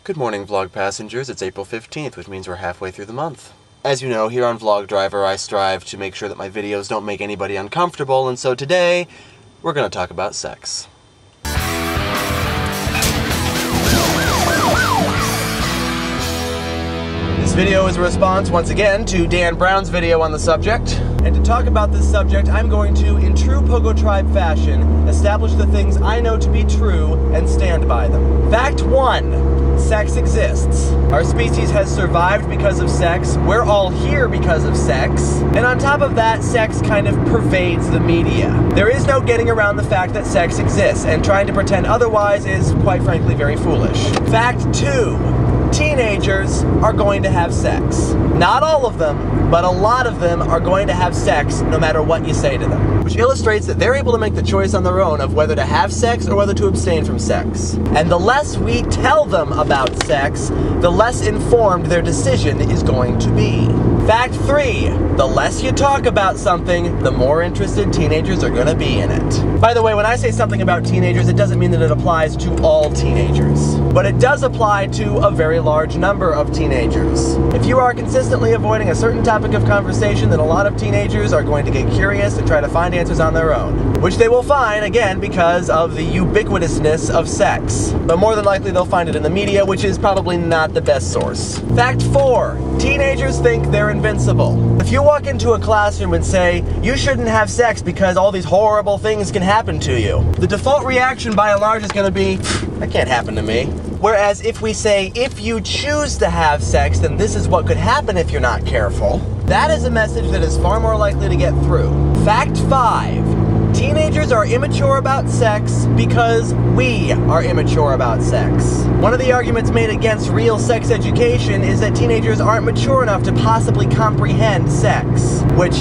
Good morning, vlog passengers. It's April 15th, which means we're halfway through the month. As you know, here on Vlog Driver, I strive to make sure that my videos don't make anybody uncomfortable, and so today, we're gonna talk about sex. This video is a response, once again, to Dan Brown's video on the subject. And to talk about this subject, I'm going to, in true Pogo Tribe fashion, establish the things I know to be true and stand by them. Fact 1. Sex exists. Our species has survived because of sex. We're all here because of sex. And on top of that, sex kind of pervades the media. There is no getting around the fact that sex exists, and trying to pretend otherwise is, quite frankly, very foolish. Fact 2. Teenagers are going to have sex. Not all of them, but a lot of them are going to have sex no matter what you say to them. Which illustrates that they're able to make the choice on their own of whether to have sex or whether to abstain from sex. And the less we tell them about sex, the less informed their decision is going to be. Fact 3. The less you talk about something, the more interested teenagers are going to be in it. By the way, when I say something about teenagers, it doesn't mean that it applies to all teenagers. But it does apply to a very large number of teenagers. If you are consistently avoiding a certain topic of conversation, then a lot of teenagers are going to get curious and try to find answers on their own. Which they will find, again, because of the ubiquitousness of sex. But more than likely they'll find it in the media, which is probably not the best source. Fact 4. Teenagers think they're invincible. If you walk into a classroom and say, you shouldn't have sex because all these horrible things can happen to you, the default reaction by and large is going to be, that can't happen to me. Whereas if we say, if you choose to have sex, then this is what could happen if you're not careful, that is a message that is far more likely to get through. Fact 5. Teenagers are immature about sex because we are immature about sex. One of the arguments made against real sex education is that teenagers aren't mature enough to possibly comprehend sex. Which,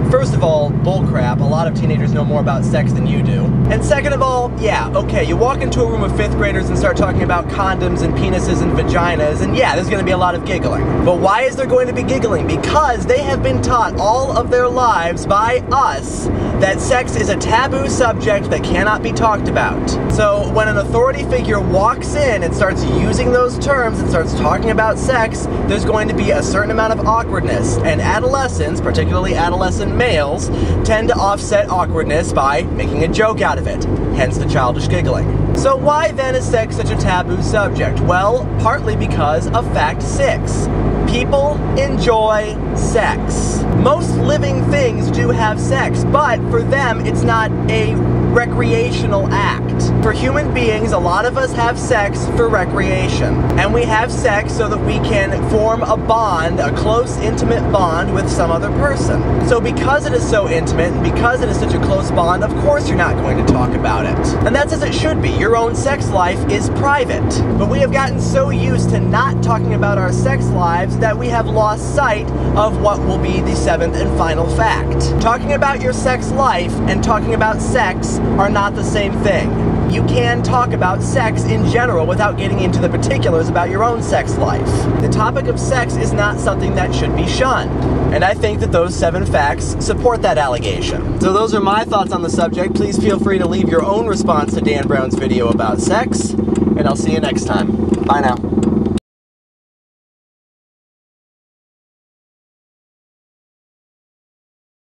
first of all, bullcrap. A lot of teenagers know more about sex than you do. And second of all, yeah, okay, you walk into a room of 5th graders and start talking about condoms and penises and vaginas, and yeah, there's gonna be a lot of giggling. But why is there going to be giggling? Because they have been taught all of their lives by us that sex is a taboo subject that cannot be talked about. So when an authority figure walks in and starts using those terms and starts talking about sex, there's going to be a certain amount of awkwardness. And adolescents, particularly adolescent males, tend to offset awkwardness by making a joke out of it, hence the childish giggling. So why then is sex such a taboo subject? Well, partly because of fact 6. People enjoy sex. Most living things do have sex, but for them, it's not a recreational act. For human beings, a lot of us have sex for recreation. And we have sex so that we can form a bond, a close, intimate bond with some other person. So because it is so intimate, and because it is such a close bond, of course you're not going to talk about it. And that's as it should be. Your own sex life is private. But we have gotten so used to not talking about our sex lives that we have lost sight of what will be the 7th and final fact. Talking about your sex life and talking about sex are not the same thing. You can talk about sex in general without getting into the particulars about your own sex life. The topic of sex is not something that should be shunned. And I think that those 7 facts support that allegation. So those are my thoughts on the subject. Please feel free to leave your own response to Dan Brown's video about sex, and I'll see you next time. Bye now.